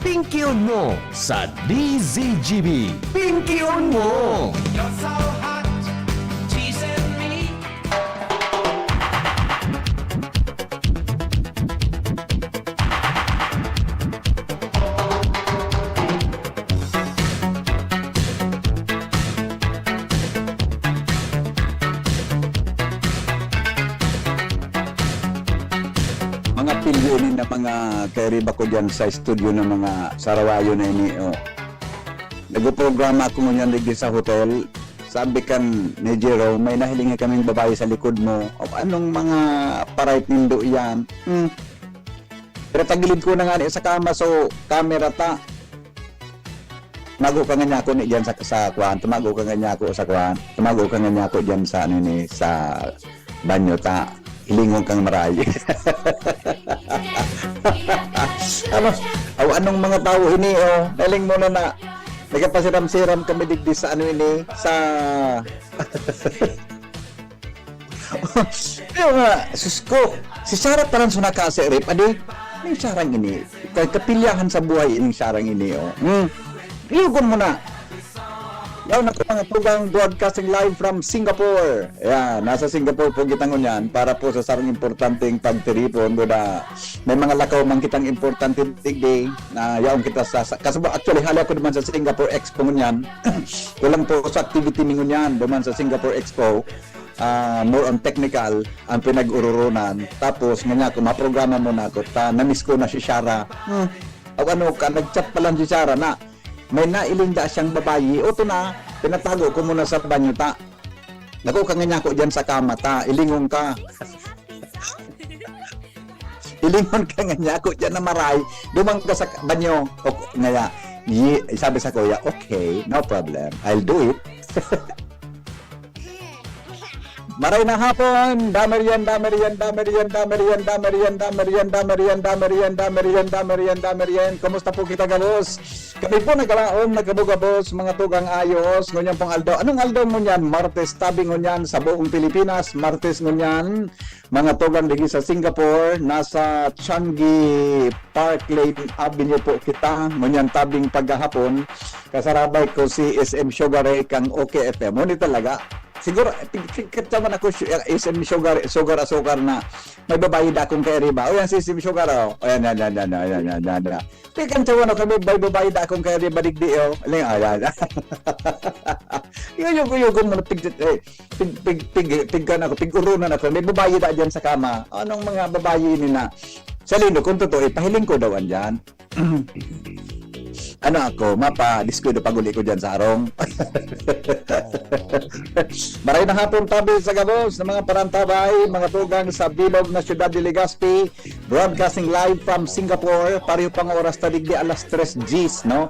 Pinky-on mo sa DZGB. Pinky-on mo! You're so hot, teasing me. Mga pilyo ini na mga kairiba ko dyan sa studio ng mga Sarawayo na ini. Oh. Nag-programa ako ngunyan digdi sa hotel. Sabi kan ni Jero, may nahilinga kaming babae sa likod mo. O, anong mga parait nindo yan? Pero tagilid ko na nga ni sa kama, so camera ta. Tumago ka nga niya ako ni dyan sa kwan. Tumago ka nga niya ako sa kwan. Tumago ka nga niya ako dyan sa, ano, ni, sa banyo ta. Hilingon kang maray. Anong mga tao ini, oh. Naling mo na nagkapasiram-siram kami digdi sa ano ini, sa... Pero nga, susko, si Sarah parang sunaka si Rip, adi, yung sarang ini, kapilyahan sa buhay yung sarang ini, oh. Iyugon mo na. Yaw na ko mga tugang broadcasting live from Singapore. Yan, nasa Singapore po kitang yan para po sa sarang importanteng pagtiripon. Buda, may mga lakaw man kitang importante digday na yaong kita sa kasaba actually hala ko naman sa Singapore Expo ngunyan. Kulang po sa activity ngunyan naman sa Singapore Expo. More on technical ang pinag-ururunan. Tapos nga ko maprograma mo na ko ta na-miss ko na si Shara. Ano ka nag-chat pa lang si Shara na may nailinda siyang babayi. O to na, pinatago ko muna sa banyo ta. Naku ka nga ko dyan sa kama ta. Ilingon ka. Ilingon ka nga ko dyan na maray. Dumang ka sa banyo. O nga sabi sa kuya, okay, no problem. I'll do it. Maray na hapon, damerian, damerian, damerian, damerian, damerian, damerian, damerian, damerian, damerian, damerian, damerian. Kumusta po kita galos? Kami po nagalaom, nagkabugabos, mga tugang ayos. Ngunyan pong Aldo. Anong Aldo ngunyan? Martes tabi ngunyan sa buong Pilipinas. Martes ngunyan, mga tugang digi sa Singapore. Nasa Changi Park Lane Avenue po kita. Ngunyan tabing paghahapon. Kasarabay ko si SM Sugar Ray kang OKFM. Ngunit talaga. Siguro, tigkatsaman ako SM Sugar na may babae da akong kay Riba. O yan si SM Sugar, o. O yan. Tigkatsaman ako may babae da akong kay Riba digdi, o. Ayan. Yung mo, tigkan ako, tigurunan ako. May babae da dyan sa kama. Anong mga babae ini na? Sa lindo, kung totoo, ipahiling ko daw dyan. Ano ako, mapa-discudo paguli ko dyan sa arong. Maray na hapon tabi sa gabos ng mga parantabay, mga tugang sa bilog na siyudad de Legazpi, broadcasting live from Singapore, pareho pang oras ta digdi alas 3 Gs, no?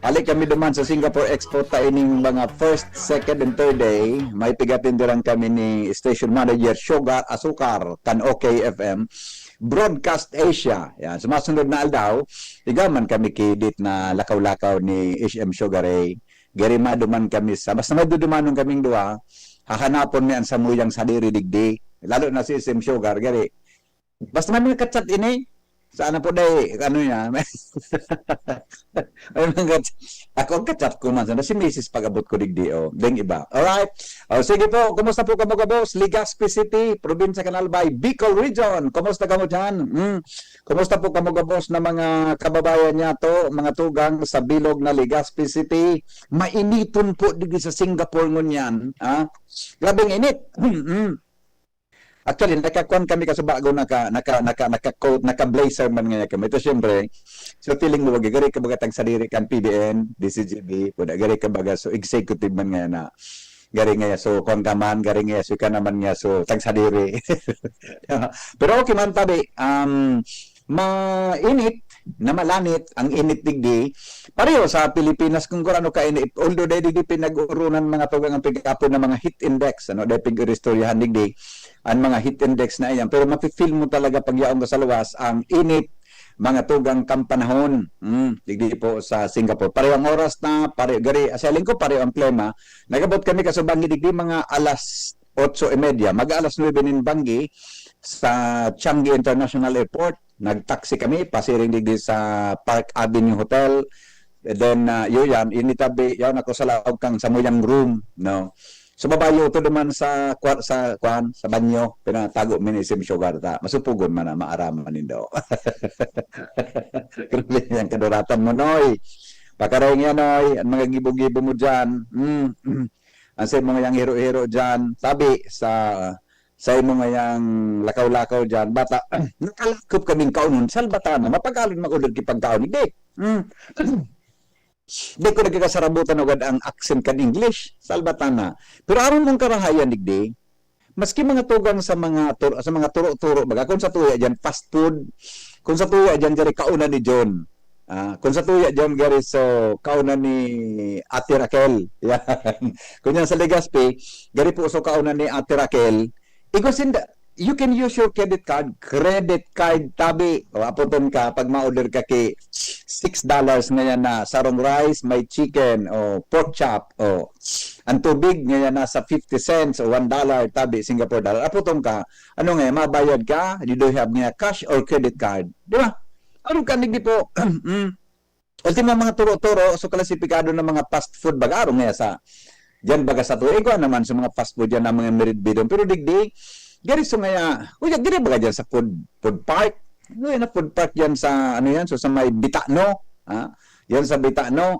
Ali kami duman sa Singapore Expo ta ining mga first, second, and third day, may pigatin dirang kami ni Station Manager Sugar Asukar, kan OKFM. Broadcast Asia. Yan, sumasunod na aldaw, igaman kami kidit na lakaw-lakaw ni SM Sugar Ray. Gari maduman kami sa, basta madudumanong kaming duha, hahanapon mi ang samuyang sadiri digdi. Lalo na si SM Sugar, gari. Basta may katsat ini, sana po day, ano niya, ako ang katsat ko man, sana si Mrs. pag-abot ko digdi, o, ding iba. Alright, sige po, kumusta po kamo kabos? Legazpi City, Probinsya Canalbay, Bicol Region, kumusta kamo dyan? Kumusta po kamo kabos na mga kababayan niya to, mga tugang sa bilog na Legazpi City? Mainiton po digdi sa Singapore ngunyan, ha? Grabing init. Actually, nakakuan kami kasi bago naka-coat, naka-blazer man nga kami. Ito siyempre, so feeling mo, gari ka baga tang sadiri kan PBN, DCGB, gari ka baga, so executive man nga na, gari nga, so kung ka man, gari nga, so ka naman nga, so tang sadiri. Pero okay man tabi, mainit, na malanit, ang init digdi, pareho sa Pilipinas kung ano ka init, although dahil di pinag-urunan mga tugang ang pag-apo ng mga heat index, ano, dahil pag-restoryahan digdi, ang mga heat index na iyan, pero mapifeel mo talaga pag yaong ka sa luwas, ang init, mga tugang kampanahon, digdi po sa Singapore. Pareho ang oras na, pareho, gari, asaling ko pareho ang klima, nagabot kami kasubangi digdi mga alas 8:30, mag-alas 9 nin Bangi, sa Changi International Airport. nagtaxi kami pasiring digdi sa Park Avenue Hotel. And then yun yan initabi yan ako sa laog kang sa muyang room, no. So babayo to naman sa sa banyo pinatago min isim sugar ta. Masupugon man na maaraman nindo. Grabe yan kaduratan mo noy. Pakaring yan noy, ang mga gibo-gibo mo diyan. Ang sa mga yang hero-hero diyan, tabi sa imong yang lakaw-lakaw diyan bata nakalakop kaming kaunon salbatan mapagalon maulod ki pagkaon di. Di ko nagkakasarabutan agad ang accent kan English, salbatana. Pero aron mong karahayan digdi, maski mga tugang sa mga turo-turo baga kung sa tuya diyan fast food, kung sa tuya diyan gari kauna ni John. Kung sa tuya diyan gari so kauna ni Ate Raquel. Yan. Kung yan sa Legazpi, gari po so kauna ni Ate Raquel. You can use your credit card tabi o apoton ka pag ma-order ka kay $6 ngayon na sarong rice, may chicken o pork chop o ang tubig ngayon na sa 50 cents o $1 tabi Singapore dollar. Apoton ka, ano nga mabayad ka, you do have nga cash or credit card, di ba? Ano ka nigdi po? Ultimo mga turo-turo so klasipikado ng mga fast food baga nga sa diyan baga sa tuig ko naman sa mga fast food yan na mga merit bidon pero digdi gari so nga, gari baga dyan sa food park. Ano yan na food park yan sa, ano yan, so sa may Bitano. Yan sa Bitano.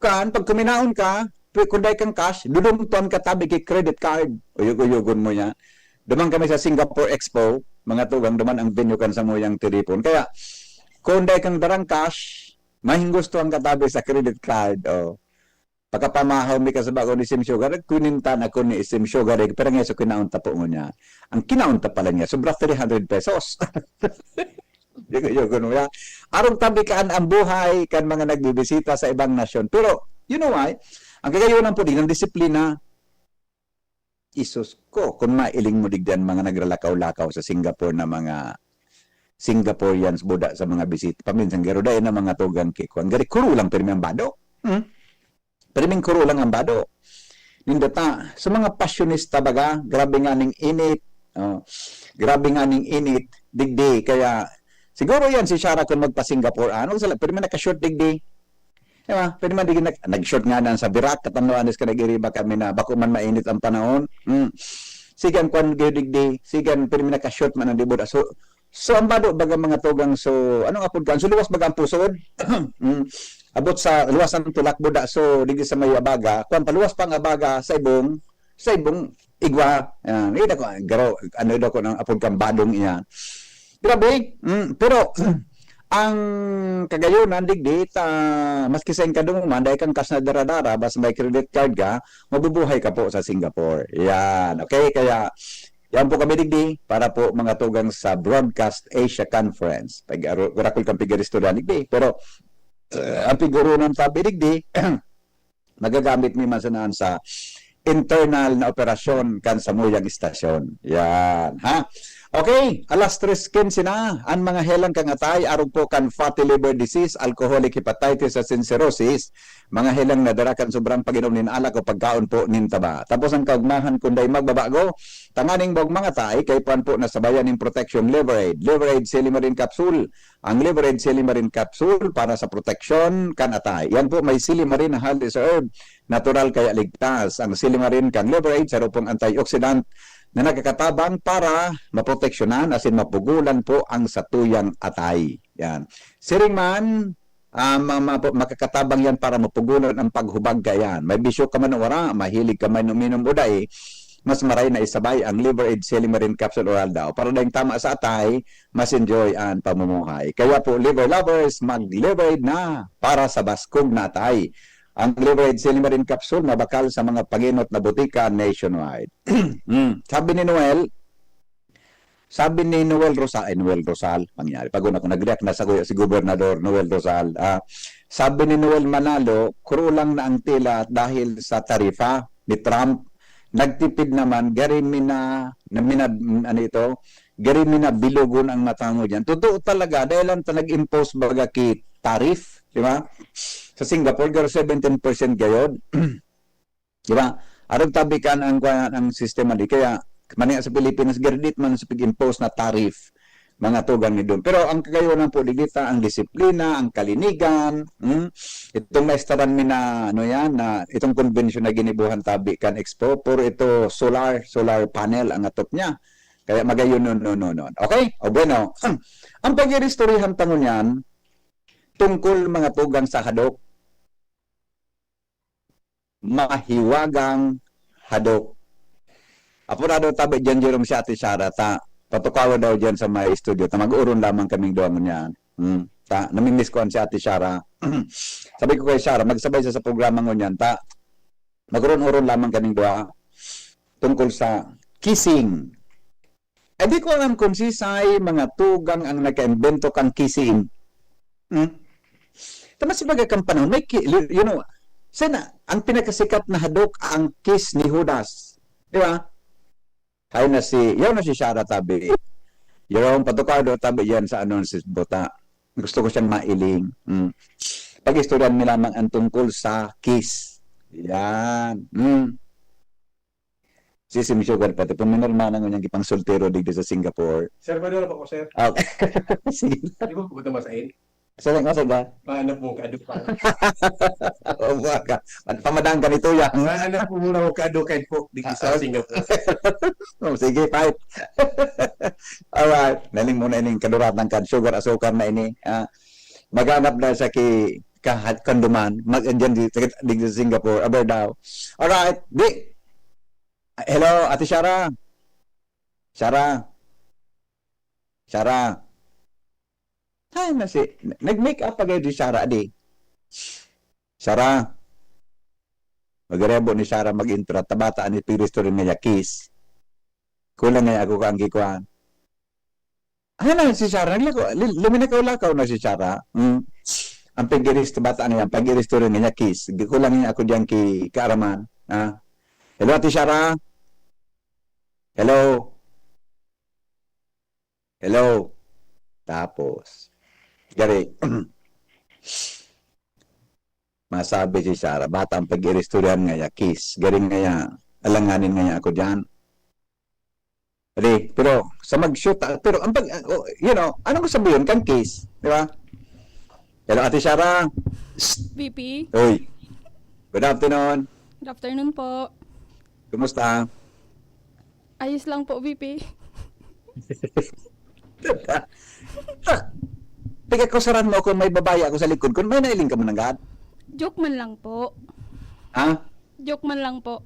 Pag kuminaon ka, kunday kang cash, dudumton ka tabi kay credit card. Uyog-uyogon mo yan. Duman kami sa Singapore Expo, mga tugang duman ang venue kan sa mo yung telefon. Kaya, kunday kang darang cash, mahinggusto ang katabi sa credit card. Pagkapamahaw mi kasaba ko ni Sim Sugar, kunintan ako ni Sim Sugar, pero nga so kinaunta po mo niya. Ang kinaunta pala niya, sobra 300 pesos. Yung arong tabi kaan ang buhay kan mga nagbibisita sa ibang nasyon. Pero, you know why? Ang kagayunan po din, ang disiplina, isus ko, kung mailing mo digdan mga nagralakaw-lakaw sa Singapore na mga Singaporeans buda sa mga bisita. Paminsan, garuday na mga tugang kiko. Ang gari, kuro lang pero may bado. Priming kuro lang ang bado. Nindota, sa mga passionista baga, grabe nga ning init. Grabe nga ning init, digdi. Kaya, siguro yan si Shara kung magpa-Singapore. Pero may naka-short digdi. Diba? Pero man digdi, nag-short nga na sa Birak. Katanuanis ka nag-iriba kami na bako man mainit ang panahon. Sigan kwan digdi. Sigan, pero may naka-short man ang dibod. So ang bado baga mga tugang so anong apod kan? So luwas baga ang pusod. Abot sa luwasan ng tulak buda so digdi sa may abaga kung paluwas pang abaga sa ibong igwa ida ko garo ano daw ko ng apod kang badong iya grabe pero ang kagayunan digdi maski sa kadung manday kang kas na daradara basta may credit card ka mabubuhay ka po sa Singapore yan okay kaya yan po kami digdi para po mga tugang sa Broadcast Asia Conference pag-arakol kang pigaristo na digdi pero ang figuro ng tabi digdi magagamit mi masanaan sa internal na operasyon kan sa muyang istasyon. Yan, ha? Okay, alas 3:15 na. Ang mga helang kang atay, aron po kan fatty liver disease, alcoholic hepatitis at cirrhosis, mga helang nadara kan sobrang pag-inom nin alak o pagkaon po nin taba. Tapos ang kaugmahan kunday magbabago, tanganing bog mga tay, kay puan po nasabayan ng protection Liver-Aid. Liver-Aid Silimarin Capsule. Ang Liver-Aid Silimarin Capsule para sa protection kan atay. Yan po may Silimarin na healthy herb, natural kaya ligtas. Ang Silimarin kang Liver-Aid, sa pong antioxidant na nagkakatabang para maproteksyonan asin mapugulan po ang satuyang atay. Yan. Siring man, makakatabang yan para mapugulan ang paghubag kayan. May bisyo ka man wala, mahilig ka man uminom uday, mas maray na isabay ang Liver-Aid Silimarin Capsule Oral daw. Para dahil tama sa atay, mas enjoy ang pamumuhay. Kaya po, liver lovers, mag-Liver-Aid na para sa baskog na atay. Ang Liver-Aid Silimarin Capsule mabakal sa mga paginot na butika nationwide. Sabi ni Noel Rosal, mangyari. Pag ako nag-react na sa si Gobernador Noel Rosal, sabi ni Noel Manalo, kurulang na ang tila dahil sa tarifa ni Trump. Nagtipid naman, garimina bilugon ang matango dyan. Totoo talaga, dahil lang nag-impose baga ki tarif, di ba? Sa Singapore, garo 17% gayod. Di ba? Arang tabi ka ang sistema di. Kaya, maniya sa Pilipinas, gardit man sa pag-impose na tarif. mga tugang ni doon. Pero ang kagayonan po digita, ang disiplina, ang kalinigan, itong naistaran mi na, ano yan, na itong convention na ginibuhan tabi kan Expo, puro ito solar panel ang atop niya. Kaya magayon nun. Okay? O bueno, ang pag-iristorihan tangon yan, tungkol mga tugang sa hadok, mahiwagang hadok. Apurado tabi dyan Jerome si Ate Sara, patukawa daw dyan sa may studio, mag-uron lamang kaming doon niyan. Namimiss ko si Ate Sara. Sabi ko kay Sara, magsabay sa programa ngo niyan, mag-uron-uron lamang kaming doon tungkol sa kissing. Eh di ko alam kung sisay mga tugang ang naka-invento kang kissing. Tama si baga kang panahon, may sana, ang pinakasikat na hadok ang kiss ni Judas. Di ba? Yaw na si Shara tabi. Yung patukado tabi yan sa si Bota. Gusto ko siyang mailing. Pag-istoryan nila lamang ang tungkol sa kiss. Yan. Si Sugar pati. Puminurma na ngang ipang soltero dito sa Singapore. Sir, pwede po ko, sir. Okay. Sige. Di ba po ito masain? Saan ba? Mahanap po kaduk pa. Oo ka. Pamadang ka nito yan. Mahanap po muna ko kadukin po dito sa Singapore. Sige, fight. Alright. Naling muna ining kaduratan ka. Sugar, asukar na ini. Maghanap na sa kanduman. Mag-andyan dito sa Singapore. Aber daw. Alright. Hello, Ate Shara. Shara. Ay, nag-make up agad di Shara, di. Shara. Magarebo ni Shara mag-intro. Tabata ni Piristo rin niya, kiss. Kulang nga ako kaanggi ko. Ano na si Shara? Luminakaw-lakaw na si Shara. Ang pag-iris, tabata niya, pag-iris rin niya, kiss. Kulang nga ako diyan kaaraman. Hello, Ate Shara. Hello. Tapos, gari, masabi si Sarah, bata ang pag-iristoryan nga kiss. Garing nga alanganin nga ako dyan. Pero, sa mag-shoot, pero, anong sabihin kang kiss? Di ba? Hello, Ate Sarah. VP, Uy. Good afternoon. good afternoon po. Kumusta? Ayos lang po, VP. Pagkakusaran mo kung may babae ako sa likod, kung may nailing ka mo nagad. Joke man lang po. Ha? Joke man lang po.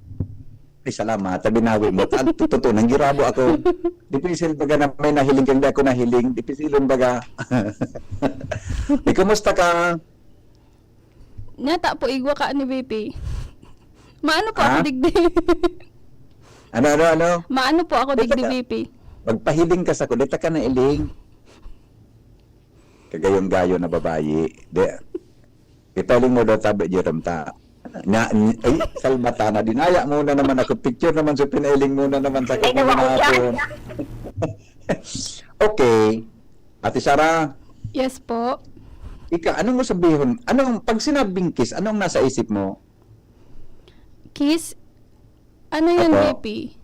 Ay, salamat. Binawi mo. Totoo, nanggirabo ako. Dipisil baga na may nahiling kang di ako nahiling. Dipisilon baga. Di, kumusta ka? Nata po igwa ka ni VP. Maano po Ha? ako digdi? Ano? Maano po ako digdi, Teka. VP? Magpahiling ka sa kudeta ka na iling. Kagayong-gayo na babayi. Italing mo daw tabi, Jerome, ay, salbata na. Dinaya muna naman ako. Picture naman sa pinailing muna naman sa kamunapon. Okay. Ate Sara, Yes po. anong mo sabihin? Pag sinabing kiss, anong nasa isip mo? Kiss? Ano yun, Apo. VP?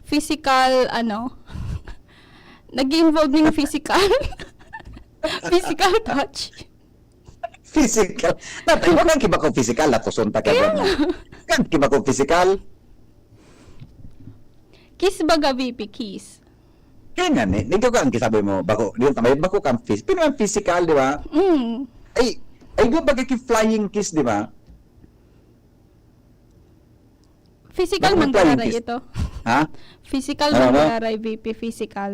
Physical, nag-involve ng physical? Physical touch? Physical. Natay, wag kang kiba ko physical. Latoson ta ka ba? Kang kiba ko physical. Kiss baga, VP? Kiss? Kaya nga, nagaw ka ang kisabi mo. Bako kang physical. Pero ang physical, di ba? Ay go baga flying kiss, di ba? Physical Bakit man flying kararay kiss? ito. Ha? Physical Ano man ba? kararay, VP. Physical.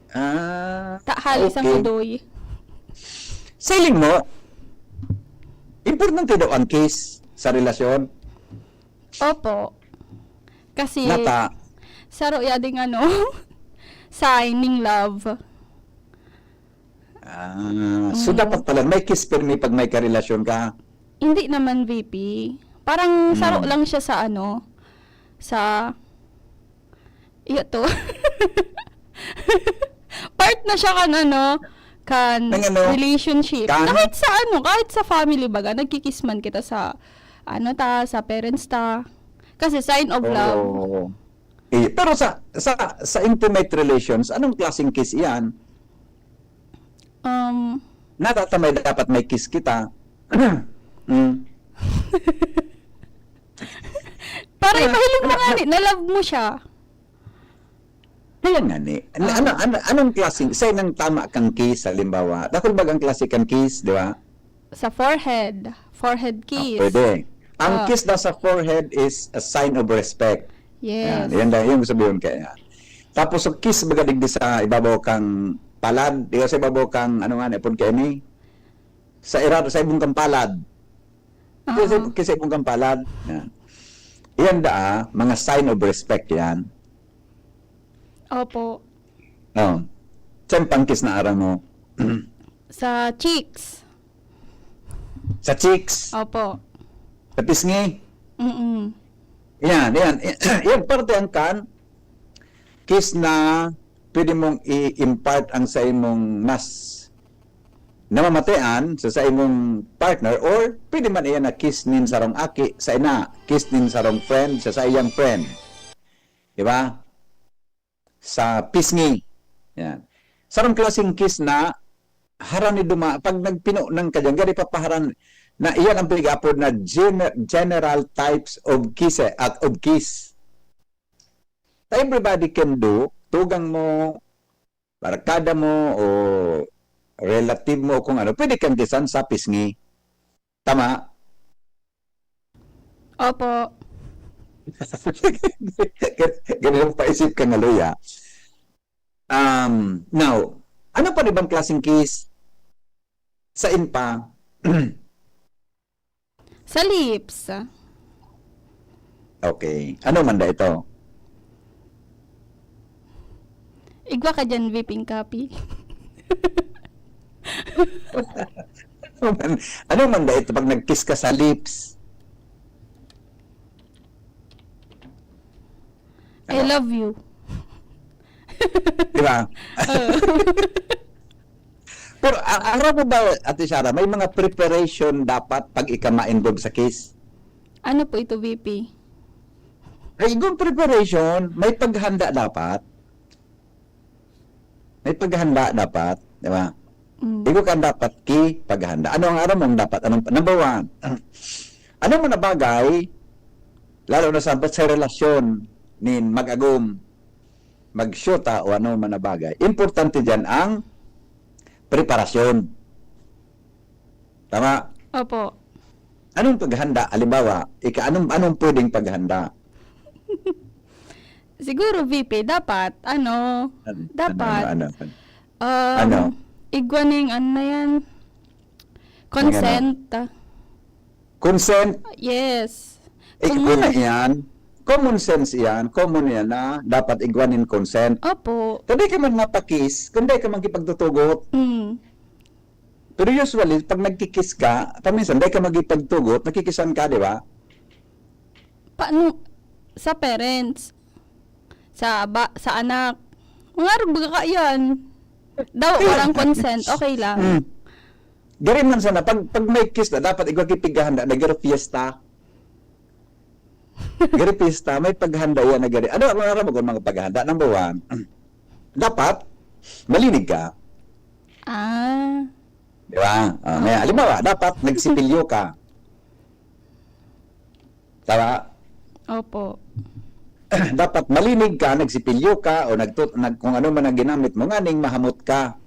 Okay. Halis ang udoy. Sailing mo, importante daw ang kiss sa relasyon. Opo. Kasi, Nata, saro yading signing love. so dapat pala may kiss pero may pag may karelasyon ka. Hindi naman, VP. Parang saro lang siya sa sa, to. Part na siya kan Ng ano? relationship. Kan? Kahit sa family baga, nagkikiss man kita sa, sa parents ta. Kasi sign of love. Oo. Pero sa intimate relations, anong klaseng kiss iyan? Natatamay dapat may kiss kita. Para ipahiling mo nga ni, na-love mo siya. Kaya nga ni. Anong klaseng, say nang tama kang kiss, halimbawa. Dakol ba ang klase kang kiss, di ba? Sa forehead. Forehead kiss. Pwede. Ang Ah. kiss daw sa forehead is a sign of respect. Yes. Yan yung sabihin kaya. Tapos ang kiss baga digdi sa ibabaw kang palad, di ba sa ibabaw kang ano nga pud kay ni sa irado sa ibong kang palad. Kasi ibong kang palad. Yan. Yan mga sign of respect yan. Opo. Oh. Saan pang kiss na araw mo? Sa cheeks. Sa cheeks, Opo. sa pisngi. Mm-mm. Yan. Yan parte ang kan kiss na pwede mong i-impart ang sa imong mas namamatayan sa imong partner or pwede man iyan na kiss nin sa rong aki sa ina, kiss nin sa rong friend sa iyang friend. Di ba? Sa pisngi. Yan. Sa rong klaseng kiss na haran ni duma pag nagpino ng kanyang gari papaharan na iyan ang pag-apod na general types of kiss of kiss. Everybody can do, tugang mo, barkada mo, o relative mo, kung ano, pwede kang kisan sa pisngi. Tama? Opo. Ganun paisip ka nga, Luya. Now, ano pa ibang klaseng kiss? Sa inpa? Sa lips. Okay. Ano man da ito? Igwa ka dyan, vaping copy. Ano man da ito pag nag-kiss ka sa lips? I love you. Di ba? Pero araw mo ba, Ate Sarah, may mga preparation dapat pag ika ma-involve sa kiss? Ano po ito, VP? Ay, yung preparation, may paghanda dapat. May paghanda dapat, di ba? Igo ka dapat paghanda. Ano ang araw mong dapat? Number one, ano mo na bagay, lalo na sa relasyon ni mag-agum, mag-syota o ano man na bagay. Importante dyan ang preparasyon. Tama? Opo. Anong paghanda? Halimbawa, anong pwedeng paghanda? Siguro, VP, dapat, dapat, Ano? um, Ano? igwaning, ano na yan? Consent. Consent? Yes. Ikaw na yan. Common sense yan. Common yan na dapat igwanin consent. Opo. Kundi ka man mapakis, kundi ka man kipagtutugot. Pero usually, pag nagkikis ka, paminsan, hindi ka magipagtugot, nakikisan ka, di ba? Paano? Sa parents. Sa anak. Mga rubaga ka yan. Daw, walang consent. Okay lang. Gari man sana, pag may kiss na, dapat igwagipigahan na, nagaro fiesta. Gari fiesta, may paghanda yan na gari. Ano ang mga paghanda? Number one, dapat, malinig ka. Di ba? Halimbawa, dapat nagsipilyo ka. Tama? Opo. Dapat malinig ka, nagsipilyo ka, o kung ano man ang ginamit mo, nganing mahamot ka.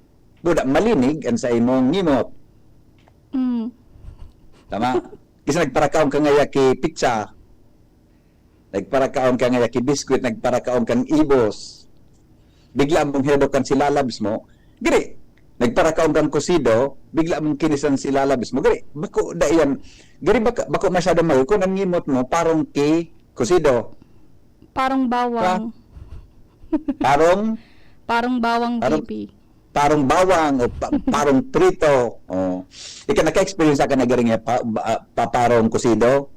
Buda, malinig, ang sa imong ngimot. Tama? Kasi nagparakaon ka ngaya ki pizza. Nagparakaon ka ngaya ki biskuit, nagparakaon kang ibos. Bigla mong hinadokan si lalabs mo. Giri, nagparakaon kang kusido, bigla mong kinisan si lalabs mo. Giri, bako da yan. Giri, bako masyado mo, kung ang ngimot mo, parang ki kusido. Parang bawang. Parang bawang, VP. Parang bawang o parang prito. Ika naka-experience ka na garing parang kusido?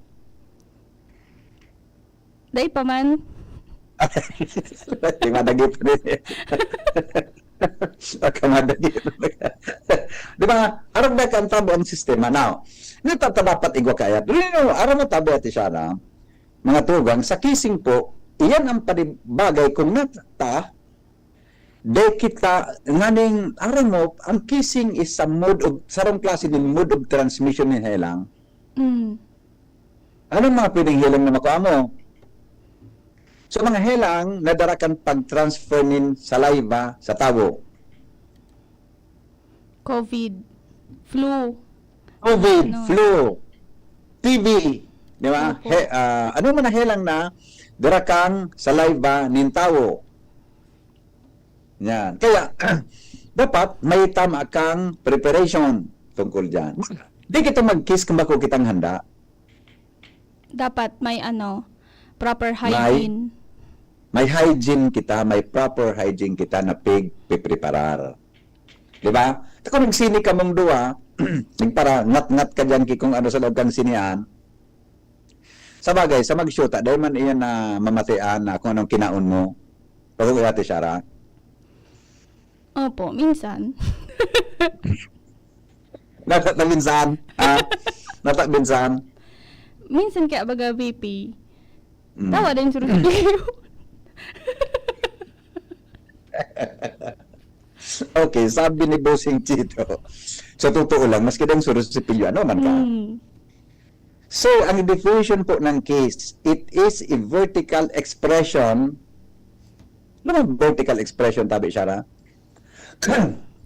Day pa man. Di madagi pa rin. Baka madagi. Di ba? Arang na ka ang tabo ang sistema. Now, dapat igwa kaya. Pero araw na tabo at siya na, mga tugang, sa kissing po, iyan ang bagay kung nata, day kita, nganing, aram mo, ang kissing is a mode of, sarong klase din mode of transmission ni helang. Anong mga pwedeng helang na makuha mo? So mga helang, nadarakan pag-transfer nin saliva sa tabo. COVID, flu, COVID, Ano? flu, TB, di ba? Opo. Ano man na helang na, darakang saliva nin tao. Yan. Kaya, dapat may tama kang preparation tungkol dyan. Di kita mag-kiss kung bako kitang handa. dapat may proper hygiene. May hygiene kita, may proper hygiene kita na pipreparar. Di ba? Kung nagsini ka mong duwa, para ngat-ngat ka dyan kung ano sa loob kang sinian, sa bagay, sa mag-shoota, dahil man iyan na mamatian na kung anong kinaon mo. Pagkakati Shara. Opo, minsan. Natabinsan. Natabinsan. Minsan kaya baga VP. Mm. Tawa din suruh Okay, sabi ni Bossing Chito, sa totoo lang, maski dang surus si Pilyo, ano man ka? So, ang definition po ng case, it is a vertical expression. Ano ang vertical expression, tabi Shara?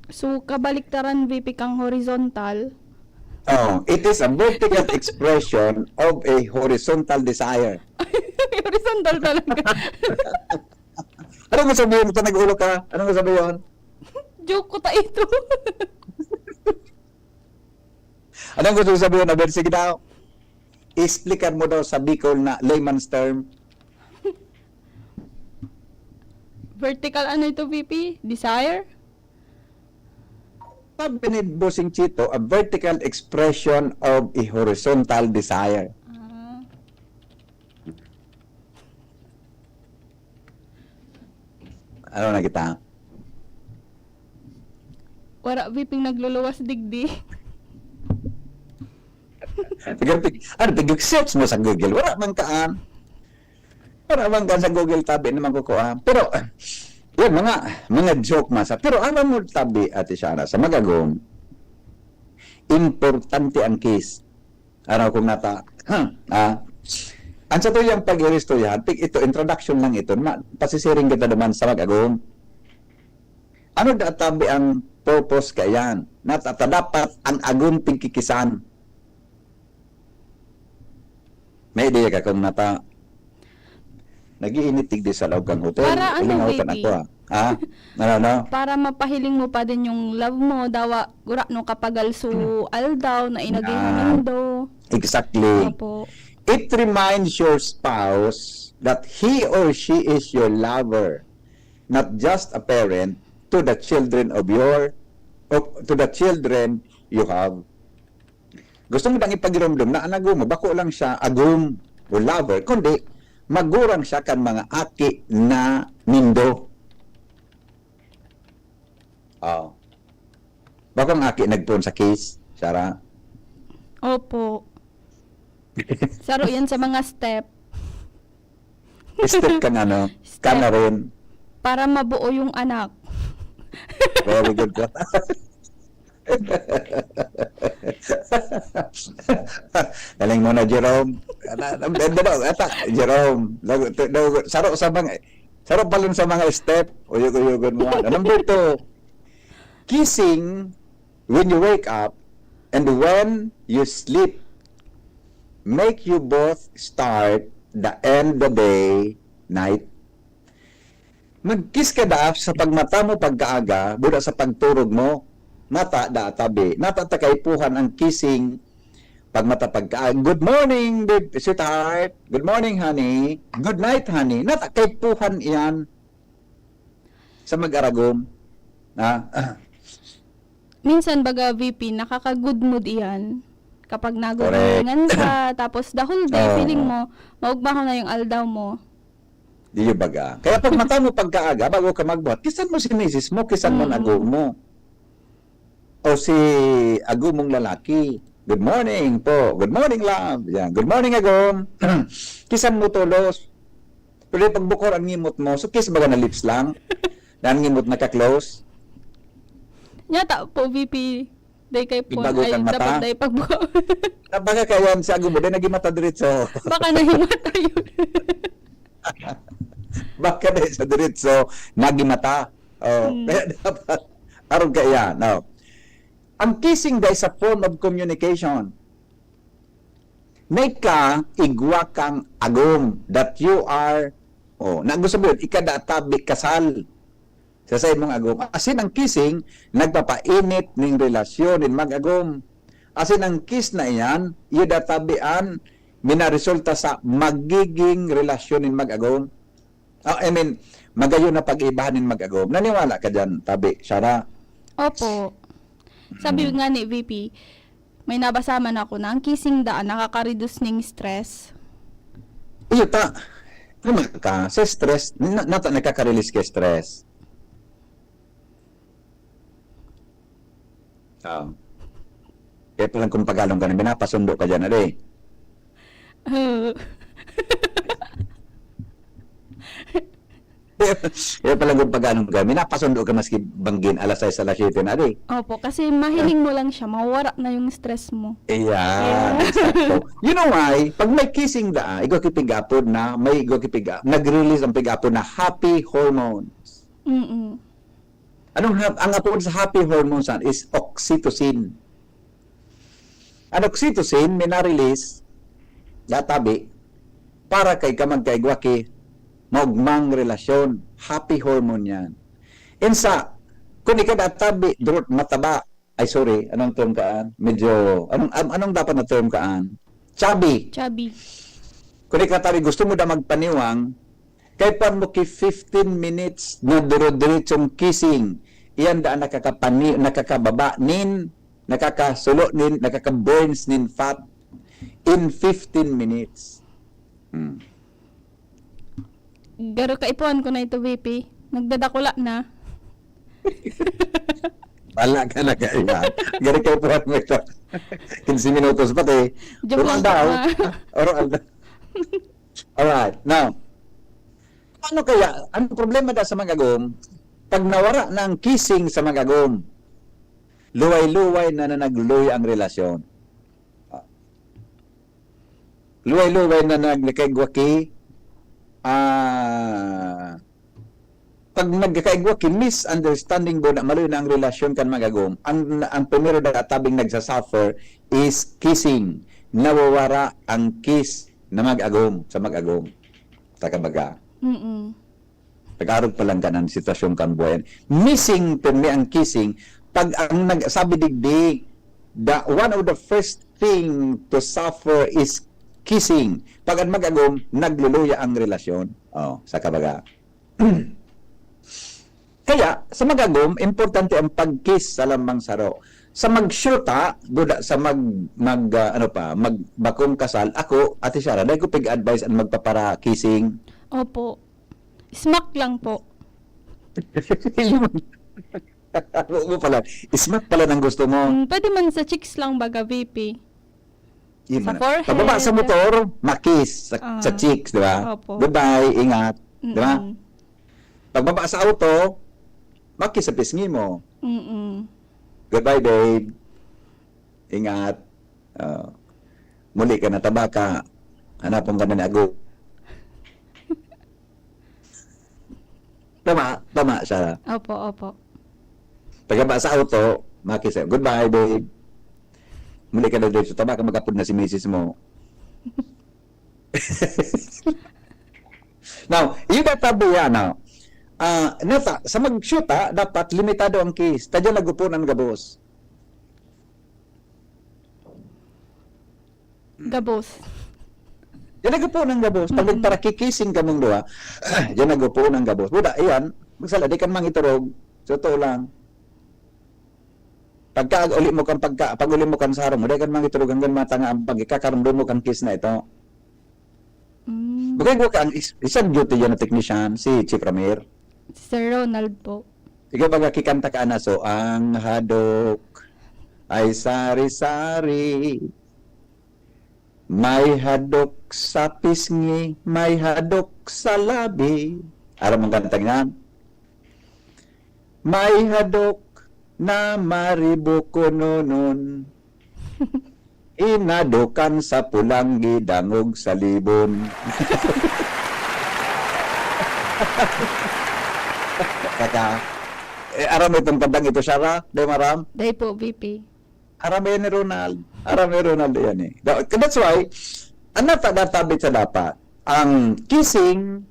So, kabaliktaran VP kang horizontal. Oh, it is a vertical expression of a horizontal desire. Horizontal talaga. Ano nga sabihin mo, nag-ulo ka? Ano nga sabihin? Joke ko ta ito. Ano ang gusto sabihin na sige daw? Explican mo daw sa Bicol na layman's term. Vertical ano ito VP? Desire? Sabi ni Bossing Chito, a vertical expression of a horizontal desire. Ano na kita? Wala VP nagluluwas digdi. Pig-search mo sa Google. Wala man kaan. Wala man kaan sa Google tabi naman kukuha. Pero, yun, mga joke masa. Pero alam mo tabi, Ate Shara, sa magagong, importante ang case. Ano kung nata, ang sa to yung pag-iristo yan, ito, introduction lang ito, pasisiring kita naman sa magagong. Ano tabi ang purpose kayan? Dapat ang agong pigkikisan. May ideya ka kung nag-iinitig di sa loob kang hotel. Para ano, Ilingaw baby? ako Ano? Para mapahiling mo pa din yung love mo, dawa, gura no kapagalso aldaw, na inagay mo do. Exactly. Opo. It reminds your spouse that he or she is your lover, not just a parent to the children to the children you have. Gusto mo bang ipagiramdam na anago mo, bako lang siya agum o lover, kundi magurang siya kan mga aki na nindo. Bako ang aki nagpon sa case, Sarah? Opo. Saro yan sa mga step. Step ka na, Step. ka na rin. Para mabuo yung anak. Very good ka. Galing mo na, Jerome. Jerome. Saro pa lang sa mga step. Uyog-uyogon mo. Number 2, kissing when you wake up and when you sleep make you both start the end of the day, night. Mag-kiss ka da sa pagmata mo pagkaaga, buda sa pagturog mo, mata da tabi. Natatakaypuhan ang kissing pagmata pagkaaga. Good morning, babe, sweetheart. Good morning, honey. Good night, honey. Natakaypuhan iyan sa mag-aragom. Minsan baga VP, nakaka-good mood iyan. Kapag Correct. nagugulingan ka, tapos the whole day, Oo. feeling mo, maugma na yung aldaw mo. Di yung baga. Kaya pag mata mo pagkaaga, bago ka magbuhat, kisan mo si misis mo, kisan mo na agum mo. O si agum mong lalaki. Good morning po. Good morning, love. Yan. Good morning, agum. Kisan mo tulos. Pero pagbukor ang ngimot mo, so kiss baga na lips lang? Na ang ngimot naka-close? Nyata po, VP. Day kay po. Ibago kang mata? Dapat day pagbuka. Baka kaya sa agum mo, dahil nagimata diretso. Baka nahimata yun. Baka dahil sa diretso, nagimata. Oh, kaya dapat, aron kaya, no. Ang kissing dahil sa form of communication. May ka, igwa kang agum that you are, nagusabot, ikada tabi kasal sa say mong agum. Asin ang kissing, nagpapainit ng relasyon ng mag-agum. Asin ang kiss na iyan, yudatabian, minaresulta sa magiging relasyon ng mag-agum. Magayon na pag-ibahan ng mag-agum. Naniwala ka dyan, tabi, Shara? Opo. Sabi nga ni VP, may nabasa man ako na ang kissing daan nakaka-reduce ng stress. Iyo ta, naman ka, sa stress, nata nakaka-release ka stress. Kaya palang kung pagalong ka na, binapasundo ka dyan, ade. Kaya palang kung pagalong ka, binapasundo ka maski banggin alas 6 alas 7, ade. Opo, kasi mahiling mo lang siya, mawawala na yung stress mo. Ayan, exacto. You know why? Pag may kissing da, igo kipigapod na, may igo nag-release ang pigapod na happy hormones. Mm-mm. Ang apod sa happy hormones is oxytocin. Ang oxytocin, minarelease, databi, para kay kamagkaigwaki, maugmang relasyon. Happy hormone yan. Insa, kung ikadatabi, durot mataba, anong term kaan? Medyo, anong dapat na term kaan? Chubby. Chubby. Kung ikatabi, gusto mo na magpaniwang, kay pan mo ki 15 minutes na duro-diretsong kissing, iyan daan nakakababa nin, nakakasulo nin, nakaka-burns nin fat in 15 minutes. Garo kaipuan ko na ito, VP. Nagdadakula na. Wala ka na kaya. Gari kayo po mo ito. 15 minutos pati. Joke lang daw. pa. Alright. Now, paano kaya? Ang problema da sa mga agom, pag nawara ng kissing sa mga agom, luway-luway na nagluloy ang relasyon. Luway-luway na nagkakaigwaki, pag nagkakaigwaki, misunderstanding bo na maluyo na ang relasyon kan magagom, ang primero na tabing nagsasuffer is kissing. Nawawara ang kiss na mag-agom sa mag-agom. Takabaga. Nag-arog pa lang ka ng sitwasyon kan buhayan. Missing permi ang kissing, pag ang nagsabi digdig, one of the first thing to suffer is kissing. Pag ang mag-agom, nagluluya ang relasyon. Sa kabaga. Kaya, sa mag-agom, importante ang pag-kiss sa lambang saro. Sa mag-shoota, sa magbakong kasal, ako, Ate Shara, dahil ko pig-advise ang magpapara kissing. Opo. Smack lang po. Oo pala. Smack pala ng gusto mo. Pwede man sa chicks lang baga, VP. Yun Sa man. forehead. Pababa sa motor, makiss sa cheeks, di ba? Opo. Goodbye, ingat. Di ba? Mm-mm. Pagbaba sa auto, makiss sa pisngi mo. Mm-mm. Goodbye, babe. Ingat. Muli ka na tabaka. Hanapon ka na ni Ago. Tama siya. Opo. Pagbaba sa auto, makiss. Goodbye, babe. Muli ka na dito. Tabaka magapod na si misis mo. Now, yung tatabi yan, nata, sa mag-shoot, dapat limitado ang kiss. Tadya nagupon ang gabos. Gabos. Yan nagupon ang gabos. Pag para kikissing ka mong duha, yan nagupon ang gabos. Buda, iyan, magsala, di kan mang iturog. So, ito lang. Pag uli mo kan sarong mo, di kan mang iturog hanggang matanga ang pagkakaroon mo kan kiss na ito. Bagay ko ka, isang duty yan na technician, si Chief Ramir. Sir Ronald po. Ikaw baga kikanta ka na, so ang hadok ay sari-sari, May hadok sa pisngi, may hadok sa labi. Alam mong kantang yan? May hadok na maribuko nonon. Inadukan sa pulanggi, dangog sa libon. Kaka, aram itong kantang ito, Shara? Di maram? Dahil po, VP. Aram yan ni Ronald. Aram ni Ronald yan eh. That's why, ano tatabit sa dapat? Ang kissing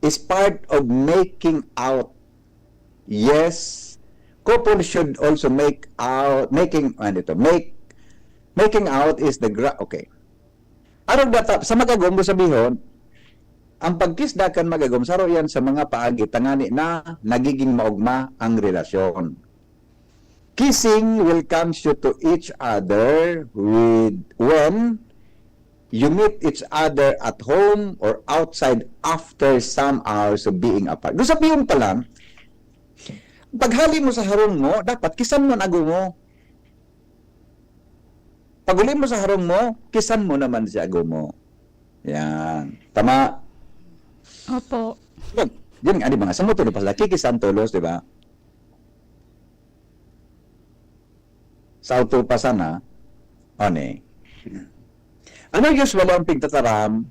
is part of making out. Yes, couple should also make out, making out is the okay. Arog data, sa magagom mo sabihon, ang pagkiss dakan magagom, saro yan sa mga paagi, tangani na nagiging maugma ang relasyon. Kissing will come you to each other when you meet each other at home or outside after some hours of being apart. Doon sabihin pa lang, paghali mo sa harong mo, dapat kisan mo ang ago mo. Pag uli mo sa harong mo, kisan mo naman si ago mo. Yan. Tama. Opo. Look, yun nga, di ba nga, sa moto ni Pasla, kikisan tulos, di ba? Sa auto pa sana, one. Ano usually ang pigtataram,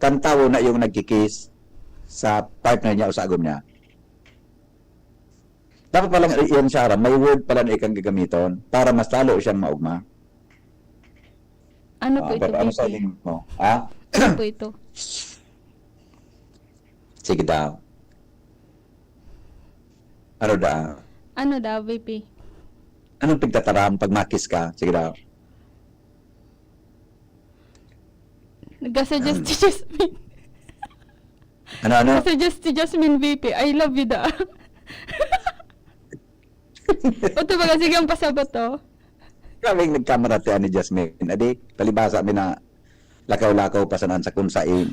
kantawo na yung nagkikis sa partner niya o sa agom niya? Dapat palang iyan siya, may word pala na ikang gagamiton para mas lalo siyang maugma. Ano po ito, Ano sa VP? link mo? Ha? Ano po ito? Sige daw. Ano daw? Ano daw, VP? Anong pigtataram pag makis ka? Sige daw. Nagkasuggest si Jasmine. Ano? Nagkasuggest si Jasmine, VP. I love you da. O ito baga, sige ang pasabot to. Kaming nagkamaratian ni Jasmine. Adi, palibasa mi na lakaw-lakaw pa sanan sa kunsain.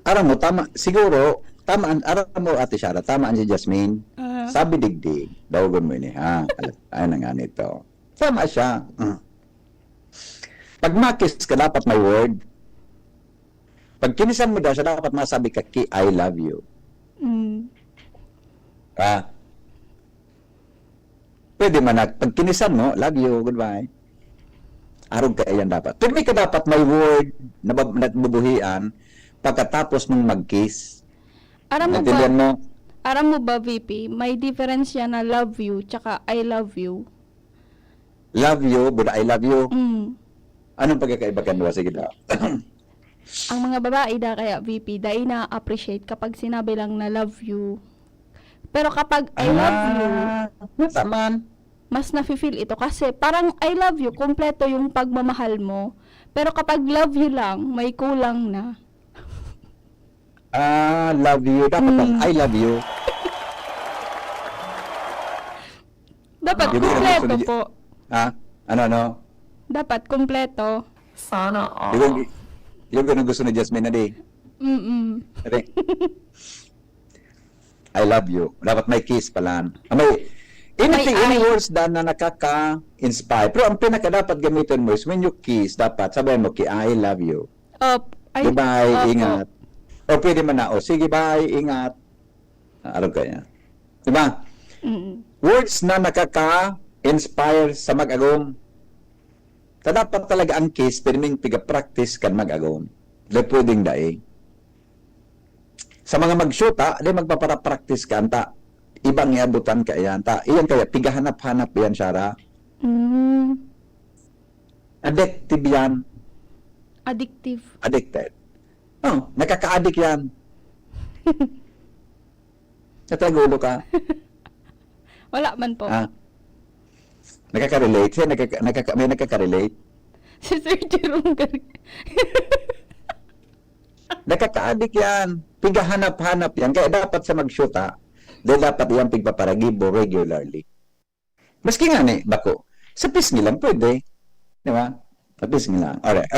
Aram mo, tama, siguro, tamaan, aram mo, Ate Shara, tamaan si Jasmine. Sabi digdig, dawagon mo ini, ha? Ay na nga nito. Tama siya. Pag makis ka, dapat may word. Pag kinisan mo daw siya, dapat masabi ka, I love you. Ha? Pwede man na, pag kinisan mo, love you, goodbye. Arog ka yan dapat. Pero may ka dapat may word na nabubuhian pagkatapos mong mag-kiss. Aram mo Naintindihan ba, mo? aram mo ba, VP, may difference yan na love you tsaka I love you. Love you, but I love you. Anong pagkakaiba ka nila? Sige daw. Ang mga babae da kaya, VP, dahil na-appreciate kapag sinabi lang na love you. Pero kapag I love you, Taman. mas nafe-feel ito kasi parang I love you, kompleto yung pagmamahal mo. Pero kapag love you lang, may kulang na. Love you. Dapat ang I love you. Dapat Yung kompleto gusto ni- po. Ha? Ano? Dapat kompleto. Yung gusto ni Jasmine na di. Ate. I love you. Dapat may kiss pala. May anything, May any I. words na nakaka-inspire. Pero ang pinaka dapat gamitin mo is when you kiss, dapat sabihin mo, I love you. Goodbye, opo. ingat. O pwede man na, sige bye, ingat. Alam ka yan. Diba? Words na nakaka-inspire sa mag-agom. Dapat talaga ang kiss, pining piga-practice kan mag-agom. Dahil pwedeng daig. Sa mga mag-shoota, di magpapara-practice ka, anta, ibang iabutan ka yan, ta, iyan kaya, pigahanap-hanap yan, Shara. Addictive yan. Addictive. Addicted. Oh, nakaka-addict yan. Natagulo ka. Wala man po. Ha? Nakaka-relate. Siya, may nakaka-relate. Si Sir Jerome Nakaka-addict yan. Pigahanap-hanap yan. Kaya dapat sa mag-shoota, dahil dapat yan pigpaparagibo regularly. Maski nga ni, bako, sa pisngi lang pwede. Di ba? Sa pisngi lang. Alright.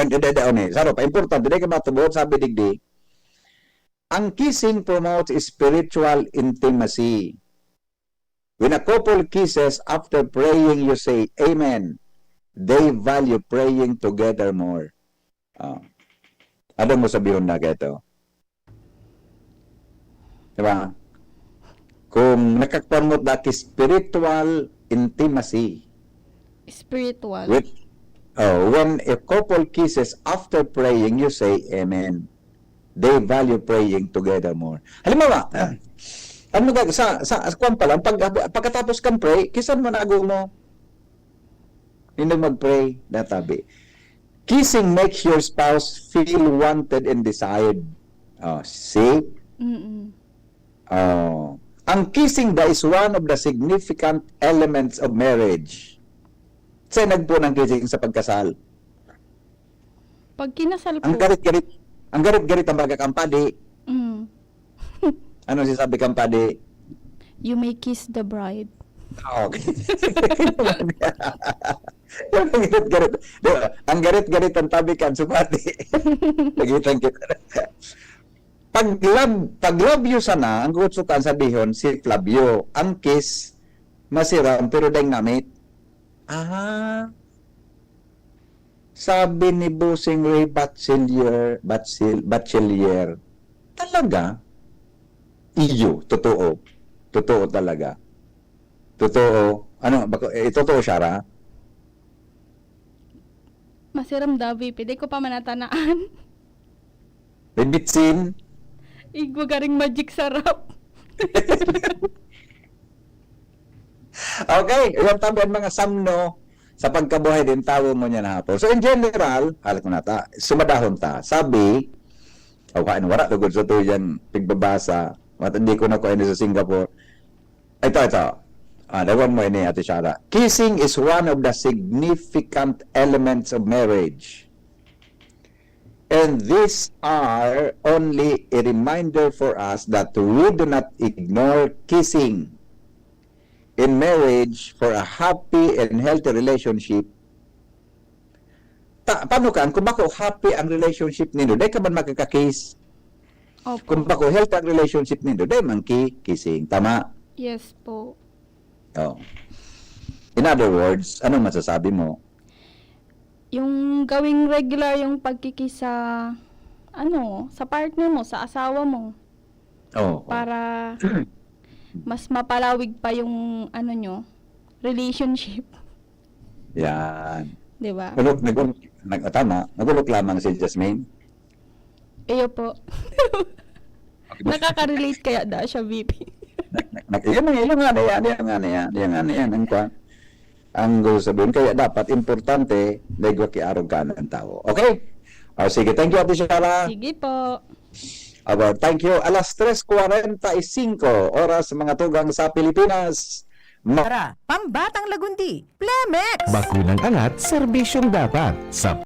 Saro pa, importante. Dahil ka matubot, sabi digdi, ang kissing promotes spiritual intimacy. When a couple kisses after praying, you say, Amen. They value praying together more. Ano mo sabihin na ito? Diba? Kung nakakpromote na spiritual intimacy Spiritual. when a couple kisses after praying, you say amen. They value praying together more. Halimbawa, ano sa kwan pa lang, pagkatapos kang pray, kisan mo na mo. Hindi mag-pray, natabi. Kissing makes your spouse feel wanted and desired. See? Mm-mm. Ang kissing da is one of the significant elements of marriage. Saan nagpo ng kissing sa pagkasal? Pag kinasal po, Ang garit-garit ang pagkakampadi. mm, Ano sisabi kampadi? you may kiss the bride. Okay. Ang garit-garit. Diba? Ang garit-garit ang tabikan, sumati. Nagitan kita. Pag love you sana, ang gutsukan sabihin, si love you. Ang kiss, masiram, pero dahil namit. Sabi ni Busing Ray Batchelier, talaga? Iyo, totoo. Totoo talaga. Totoo. Ano, totoo siya, ra? Masiram daw, VP. Di ko pa manatanaan. Bibitsin. Igwa garing magic sarap. Okay, yung tabi ang mga samno sa pagkabuhay din tawo mo niya na hapon. So in general, halat mo na ta, sumadahon ta. Sabi, kain wala tugod sa to yan pigbabasa. Hindi ko na ko sa Singapore. Ito. Dawan mo ini Ate Shara. Kissing is one of the significant elements of marriage. And these are only a reminder for us that we do not ignore kissing in marriage for a happy and healthy relationship. Paano kan? Kung bako happy ang relationship nindo, dahil ka man magkakakiss. Opo. Kung bako healthy ang relationship nindo, dahil man kissing. Tama? Yes po. Oh. In other words, anong masasabi mo? Yung gawing regular yung pagkikis sa, sa partner mo, sa asawa mo. Oh. Para mas mapalawig pa yung, relationship. Yan. Di ba? Nagulok lamang si Jasmine. Iyo po. Nakaka-relate kaya da siya, VP. Yan ang gusto sabihin. Kaya dapat importante legwa kiarong ka ng tao. Okay? Sige, thank you Ate Shara. Sige po. Thank you. Alas 3:45 oras mga tugang sa Pilipinas. Para pambatang lagundi, Plemex! Bakunang angat, serbisyong dapat sa